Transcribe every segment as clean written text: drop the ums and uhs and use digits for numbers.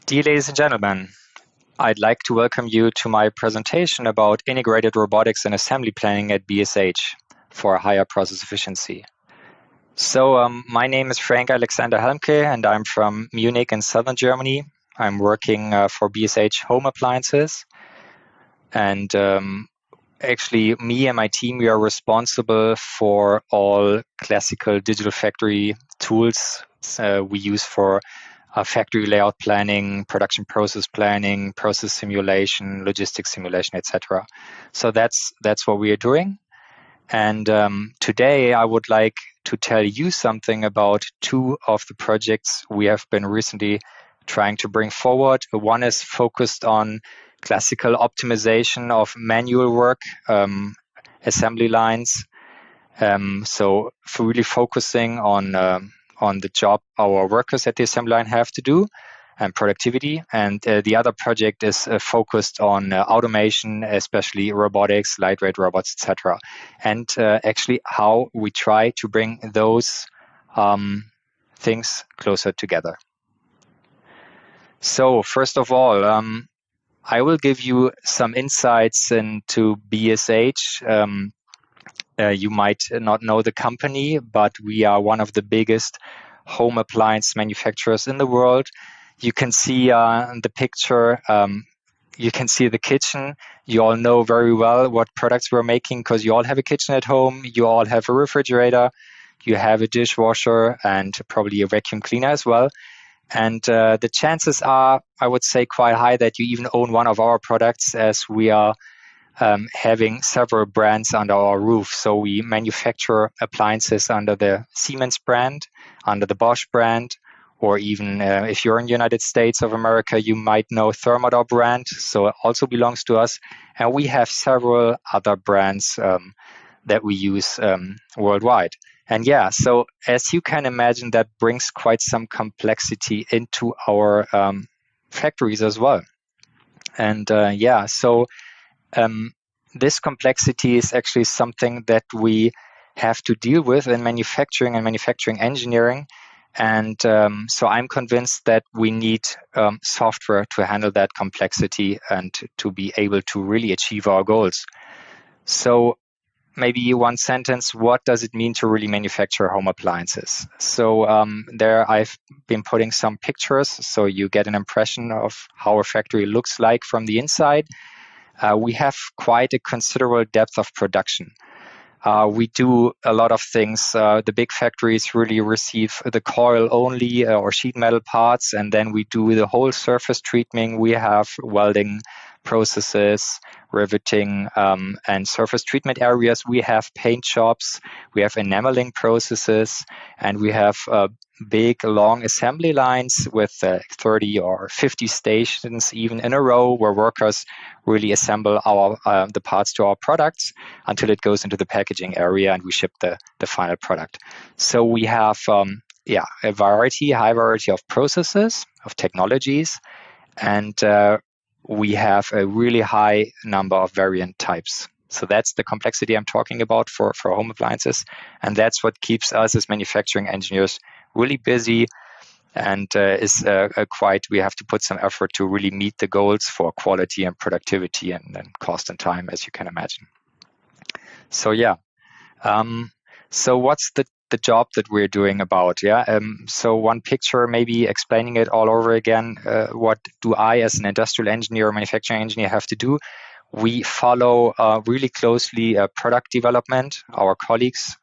Dear ladies and gentlemen, I'd like to welcome you to my presentation about integrated robotics and assembly planning at BSH for higher process efficiency. My name is Frank Alexander Helmke and I'm from Munich in southern Germany. I'm working for BSH Home Appliances, and actually me and my team, we are responsible for all classical digital factory tools we use for factory layout planning, production process planning, process simulation, logistics simulation, etc. So that's what we are doing. And today I would like to tell you something about two of the projects we have been recently trying to bring forward. One is focused on classical optimization of manual work, assembly lines. So for really focusing on the job our workers at the assembly line have to do and productivity. And the other project is focused on automation, especially robotics, lightweight robots, etc. And actually how we try to bring those things closer together. So first of all, I will give you some insights into BSH. You might not know the company, but we are one of the biggest home appliance manufacturers in the world. You can see in the picture, you can see the kitchen. You all know very well what products we're making because you all have a kitchen at home. You all have a refrigerator. You have a dishwasher and probably a vacuum cleaner as well. And the chances are, I would say, quite high that you even own one of our products, as we are having several brands under our roof. So we manufacture appliances under the Siemens brand, under the Bosch brand, or even if you're in the United States of America, you might know Thermador brand. So it also belongs to us. And we have several other brands that we use worldwide. And yeah, so as you can imagine, that brings quite some complexity into our factories as well. And this complexity is actually something that we have to deal with in manufacturing and manufacturing engineering. And so I'm convinced that we need software to handle that complexity and to be able to really achieve our goals. So maybe one sentence, what does it mean to really manufacture home appliances? So there I've been putting some pictures so you get an impression of how a factory looks like from the inside. We have quite a considerable depth of production. We do a lot of things. The big factories really receive the coil only or sheet metal parts, and then we do the whole surface treatment. We have welding processes, riveting, and surface treatment areas. We have paint shops, we have enameling processes, and we have big, long assembly lines with 30 or 50 stations even in a row where workers really assemble the parts to our products until it goes into the packaging area and we ship the final product. So we have a high variety of processes, of technologies, and we have a really high number of variant types. So that's the complexity I'm talking about for home appliances. And that's what keeps us as manufacturing engineers really busy, and we have to put some effort to really meet the goals for quality and productivity and cost and time, as you can imagine. So so what's the job that we're doing about? So one picture, maybe explaining it all over again. What do I, as an industrial engineer or manufacturing engineer, have to do? We follow really closely product development, our colleagues,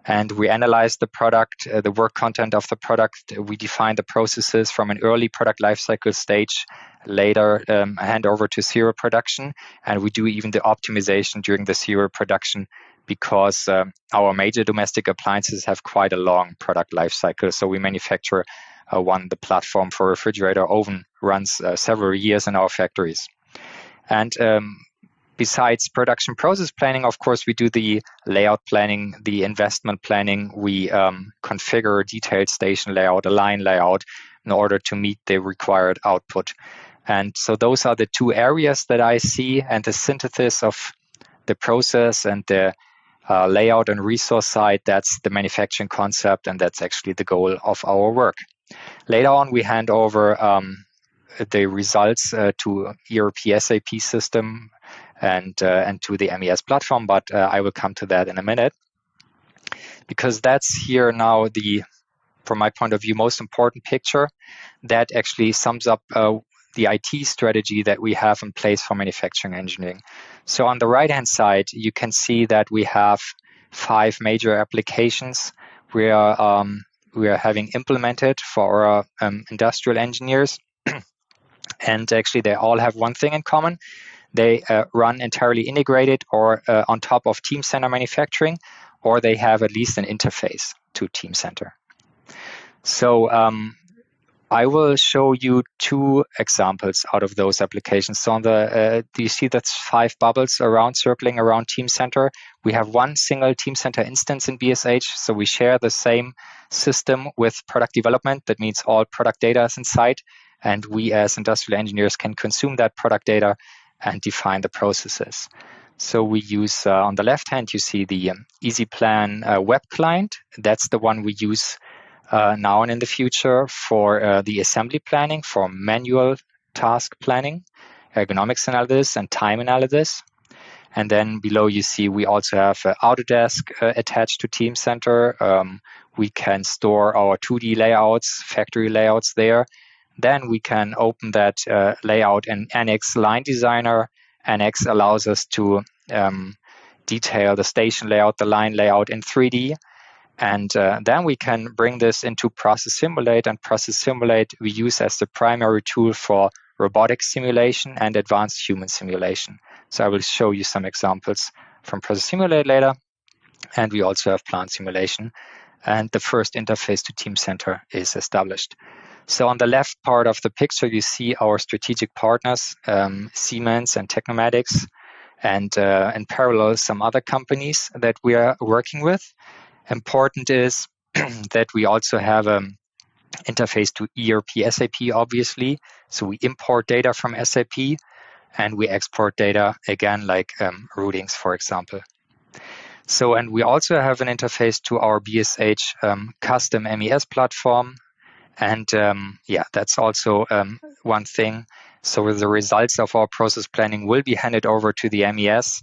and we analyze the product, the work content of the product. We define the processes from an early product lifecycle stage, later hand over to serial production, and we do even the optimization during the serial production because our major domestic appliances have quite a long product lifecycle. So we manufacture the platform for refrigerator oven runs several years in our factories. And besides production process planning, of course, we do the layout planning, the investment planning. We configure a detailed station layout, a line layout, in order to meet the required output. And so those are the two areas that I see, and the synthesis of the process and the layout and resource side, that's the manufacturing concept, and that's actually the goal of our work. Later on, we hand over the results to ERP SAP system and to the MES platform, but I will come to that in a minute, because that's here now from my point of view, most important picture that actually sums up the IT strategy that we have in place for manufacturing engineering. So on the right-hand side, you can see that we have 5 major applications we are having implemented for our industrial engineers. And actually, they all have one thing in common. They run entirely integrated or on top of Teamcenter manufacturing, or they have at least an interface to Teamcenter. So I will show you 2 examples out of those applications. So on do you see that's 5 bubbles circling around Teamcenter? We have one single Teamcenter instance in BSH, so we share the same system with product development. That means all product data is inside, and we as industrial engineers can consume that product data and define the processes. So we use, on the left hand, you see the EasyPlan web client. That's the one we use now and in the future for the assembly planning, for manual task planning, ergonomics analysis, and time analysis. And then below you see we also have Autodesk attached to Teamcenter. We can store our 2D layouts, factory layouts there. Then we can open that layout in NX Line Designer. NX allows us to detail the station layout, the line layout in 3D. And then we can bring this into Process Simulate, and Process Simulate we use as the primary tool for robotics simulation and advanced human simulation. So I will show you some examples from Process Simulate later. And we also have plant simulation. And the first interface to Teamcenter is established. So on the left part of the picture, you see our strategic partners, Siemens and Tecnomatix, and in parallel, some other companies that we are working with. Important is that we also have an interface to ERP SAP, obviously. So we import data from SAP and we export data, again, like routings, for example. So, and we also have an interface to our BSH custom MES platform. And that's also one thing. So the results of our process planning will be handed over to the MES.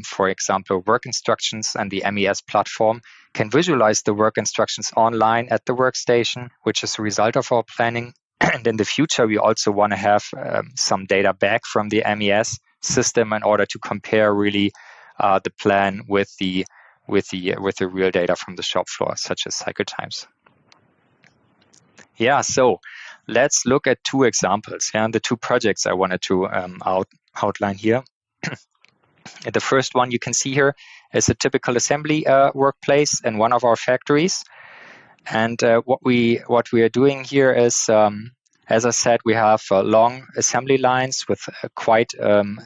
For example, work instructions, and the MES platform can visualize the work instructions online at the workstation, which is a result of our planning. And in the future, we also want to have some data back from the MES system in order to compare really the plan with the real data from the shop floor, such as cycle times. Yeah, so let's look at 2 examples. Yeah, and the 2 projects I wanted to outline here. The first one you can see here is a typical assembly workplace in one of our factories. And what we are doing here is, as I said, we have long assembly lines with quite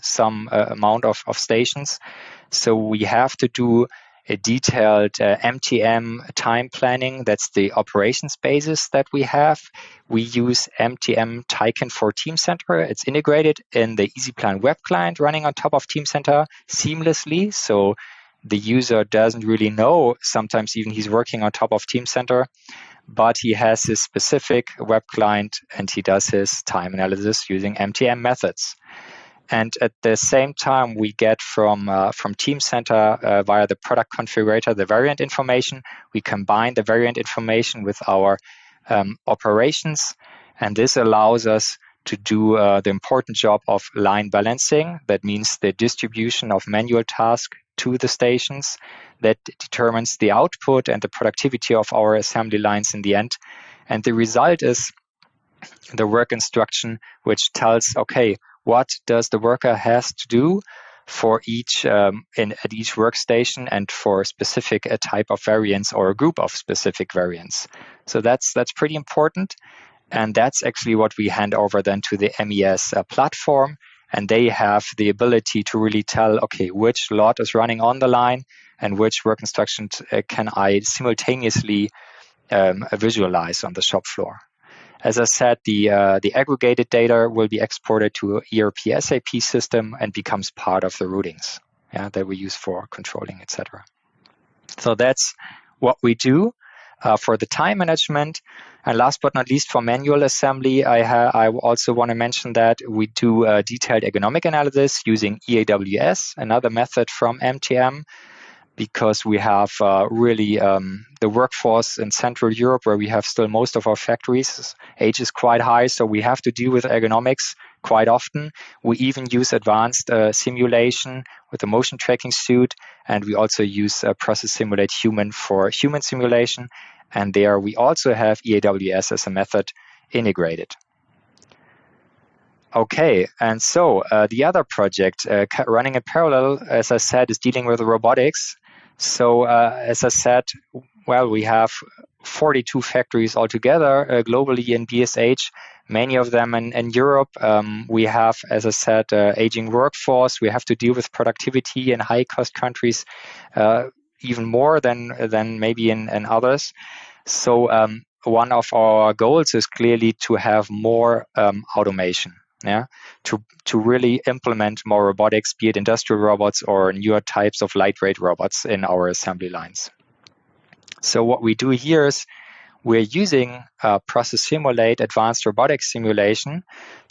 some amount of stations. So we have to do a detailed MTM time planning. That's the operations basis that we have. We use MTM Taiken for Teamcenter. It's integrated in the EasyPlan web client running on top of Teamcenter seamlessly. So the user doesn't really know. Sometimes even he's working on top of Teamcenter, but he has his specific web client and he does his time analysis using MTM methods. And at the same time, we get from Teamcenter via the product configurator the variant information. We combine the variant information with our operations, and this allows us to do the important job of line balancing. That means the distribution of manual tasks to the stations that determines the output and the productivity of our assembly lines in the end. And the result is the work instruction, which tells, okay, what does the worker has to do for each at each workstation and for a specific type of variants or a group of specific variants. So that's pretty important, and that's actually what we hand over then to the MES platform, and they have the ability to really tell, okay, which lot is running on the line and which work instructions can I simultaneously visualize on the shop floor. As I said, the aggregated data will be exported to ERP SAP system and becomes part of the routings that we use for controlling, etc. So that's what we do. for the time management. And last but not least, for manual assembly, I also want to mention that we do detailed ergonomic analysis using EAWS, another method from MTM, because we have really the workforce in Central Europe, where we have still most of our factories. Age is quite high, so we have to deal with ergonomics quite often. We even use advanced simulation with a motion tracking suite, and we also use Process Simulate Human for human simulation. And there we also have EAWS as a method integrated. Okay, and so the other project running in parallel, as I said, is dealing with robotics. So as I said, well, we have 42 factories altogether globally in BSH, many of them in Europe. We have, as I said, aging workforce. We have to deal with productivity in high-cost countries, even more than maybe in others. So one of our goals is clearly to have more automation. Yeah, to really implement more robotics, be it industrial robots or newer types of lightweight robots in our assembly lines. So what we do here is we're using Process Simulate advanced robotics simulation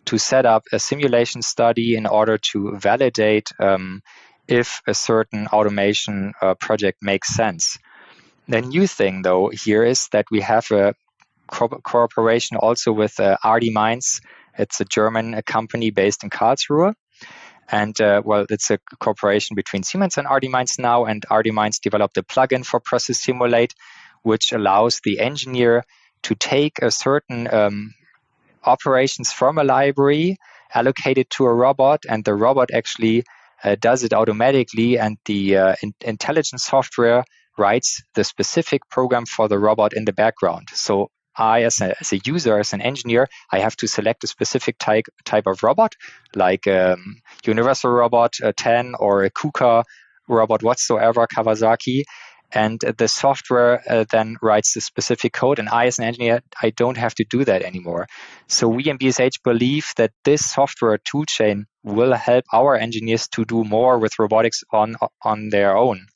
to set up a simulation study in order to validate if a certain automation project makes sense. The new thing, though, here is that we have a cooperation also with RD Mainz. It's a German company based in Karlsruhe. And well, it's a cooperation between Siemens and RD Mainz now. And RD Mainz developed a plugin for Process Simulate, which allows the engineer to take a certain operations from a library, allocate it to a robot, and the robot actually does it automatically. And the intelligence software writes the specific program for the robot in the background. So I, as a user, as an engineer, I have to select a specific type of robot, like Universal Robot 10 or a KUKA robot whatsoever, Kawasaki, and the software then writes the specific code. And I, as an engineer, I don't have to do that anymore. So we in BSH believe that this software toolchain will help our engineers to do more with robotics on their own,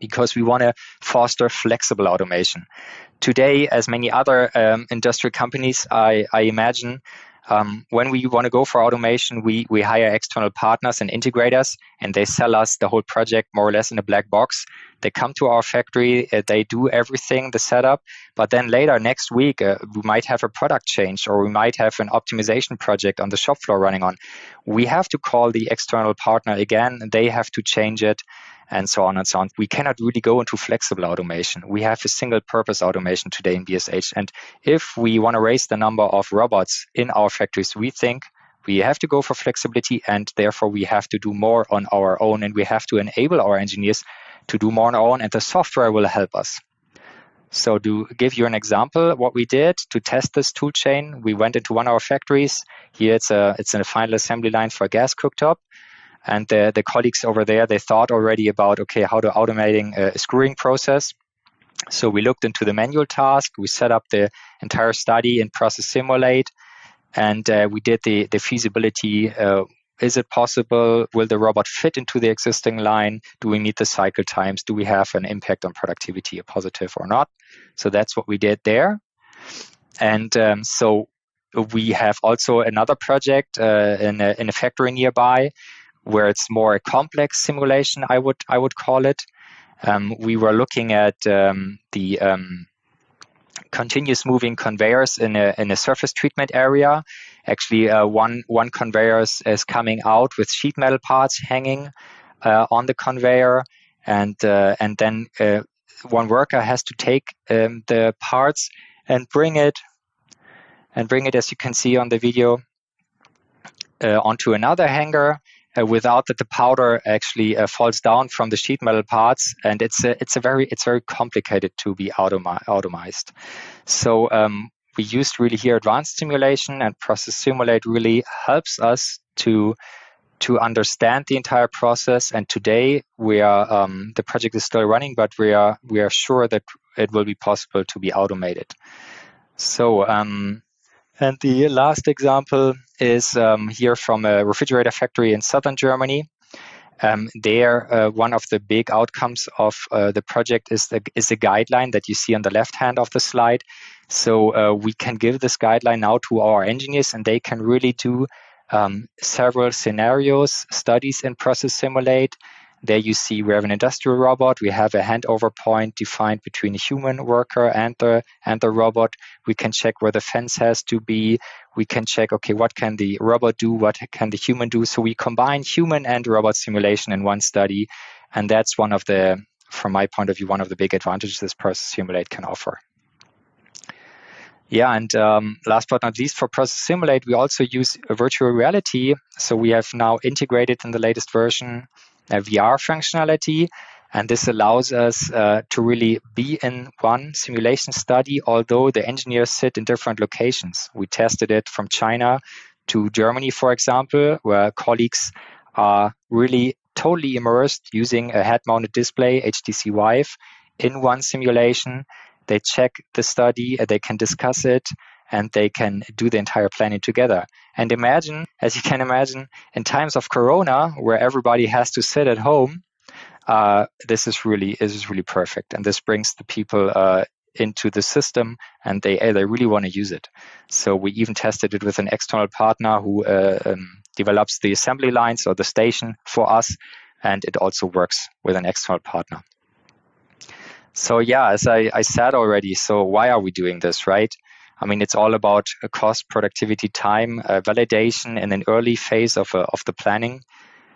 because we want to foster flexible automation. Today, as many other industrial companies, I imagine, when we want to go for automation, we hire external partners and integrators, and they sell us the whole project more or less in a black box. They come to our factory, they do everything, the setup, but then later next week, we might have a product change, or we might have an optimization project on the shop floor running on. We have to call the external partner again, they have to change it, and so on and so on. We cannot really go into flexible automation. We have a single purpose automation today in BSH. And if we want to raise the number of robots in our factories, we think we have to go for flexibility, and therefore we have to do more on our own, and we have to enable our engineers to do more on our own, and the software will help us. So to give you an example, what we did to test this tool chain, we went into one of our factories. Here it's in a final assembly line for a gas cooktop. And the colleagues over there, they thought already about, okay, how to automating a screwing process. So we looked into the manual task. We set up the entire study in Process Simulate, and we did the feasibility. Is it possible? Will the robot fit into the existing line? Do we meet the cycle times? Do we have an impact on productivity, a positive or not? So that's what we did there. And so we have also another project in a factory nearby, where it's more a complex simulation, I would call it. We were looking at the continuous moving conveyors in a surface treatment area. Actually, one conveyor is coming out with sheet metal parts hanging on the conveyor, and then one worker has to take the parts and bring it, as you can see on the video, onto another hanger. Without that the powder actually falls down from the sheet metal parts, and it's very complicated to be automized. So we used really here advanced simulation, and Process Simulate really helps us to understand the entire process. And today we are the project is still running, but we are sure that it will be possible to be automated. So and the last example is here from a refrigerator factory in southern Germany. There, one of the big outcomes of the project is a guideline that you see on the left hand of the slide. So we can give this guideline now to our engineers, and they can really do several scenarios, studies in Process Simulate. There you see we have an industrial robot. We have a handover point defined between a human worker and the robot. We can check where the fence has to be. We can check, okay, what can the robot do? What can the human do? So we combine human and robot simulation in one study. And that's one of the, from my point of view, one of the big advantages this Process Simulate can offer. Yeah, and last but not least, for Process Simulate, we also use virtual reality. So we have now integrated in the latest version a VR functionality, and this allows us to really be in one simulation study, although the engineers sit in different locations. We tested it from China to Germany, for example, where colleagues are really totally immersed using a head-mounted display, HTC Vive, in one simulation. They check the study, they can discuss it, and they can do the entire planning together. And imagine, as you can imagine, in times of Corona, where everybody has to sit at home, this is really perfect. And this brings the people into the system, and they really want to use it. So we even tested it with an external partner who develops the assembly lines or the station for us, and it also works with an external partner. So yeah, as I said already, so why are we doing this, right? I mean, it's all about cost, productivity, time, validation in an early phase of the planning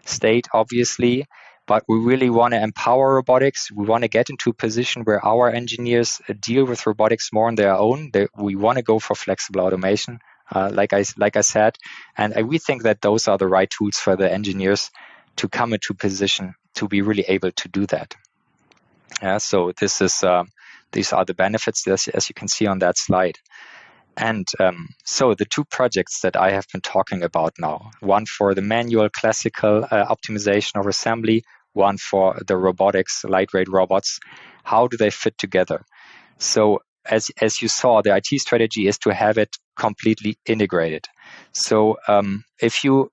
state, obviously. But we really want to empower robotics. We want to get into a position where our engineers deal with robotics more on their own. We want to go for flexible automation, like I said. And we think that those are the right tools for the engineers to come into position to be really able to do that. Yeah, so this is these are the benefits as you can see on that slide. And so the two projects that I have been talking about now, one for the manual classical optimization of assembly, one for the robotics, lightweight robots, how do they fit together? So as you saw, the IT strategy is to have it completely integrated. So if you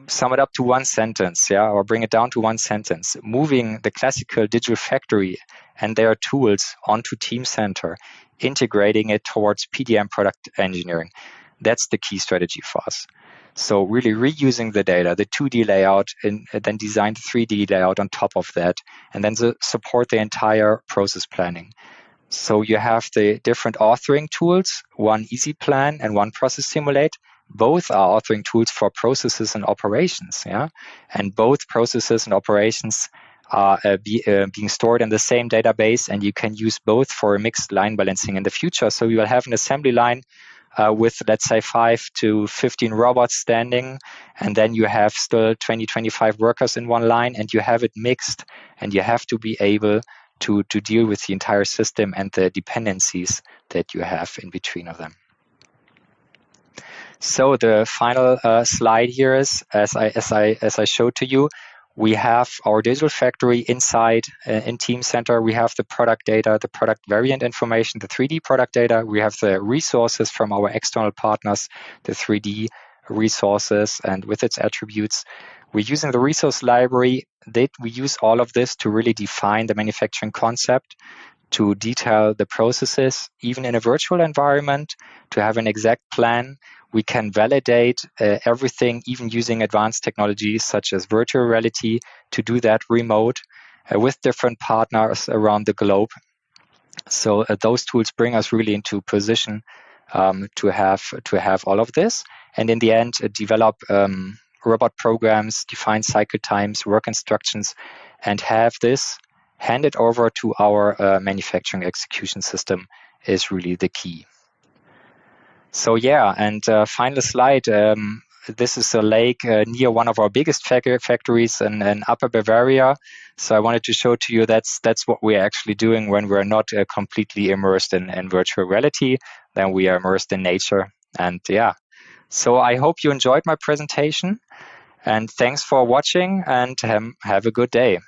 sum it up to one sentence, or bring it down to one sentence, moving the classical digital factory and their tools onto Teamcenter, integrating it towards PDM product engineering, that's the key strategy for us. So really reusing the data, the 2D layout, and then design the 3D layout on top of that, and then support the entire process planning. So you have the different authoring tools, one Easy Plan and one Process Simulate. Both are authoring tools for processes and operations, and both processes and operations are being stored in the same database, and you can use both for a mixed line balancing in the future. So you will have an assembly line with, let's say, 5 to 15 robots standing, and then you have still 20, 25 workers in one line, and you have it mixed, and you have to be able to deal with the entire system and the dependencies that you have in between of them. So the final slide here is, as I showed to you, we have our digital factory inside in Teamcenter. We have the product data, the product variant information, the 3D product data. We have the resources from our external partners, the 3D resources and with its attributes. We're using the resource library. We use all of this to really define the manufacturing concept, to detail the processes, even in a virtual environment, to have an exact plan. We can validate everything, even using advanced technologies such as virtual reality, to do that remote with different partners around the globe. So those tools bring us really into position to have all of this, and in the end, develop robot programs, define cycle times, work instructions, and have this handed over to our manufacturing execution system is really the key. So and final slide. This is a lake near one of our biggest factories in Upper Bavaria. So I wanted to show to you that's what we're actually doing when we're not completely immersed in virtual reality. Then we are immersed in nature. And so I hope you enjoyed my presentation. And thanks for watching, and have a good day.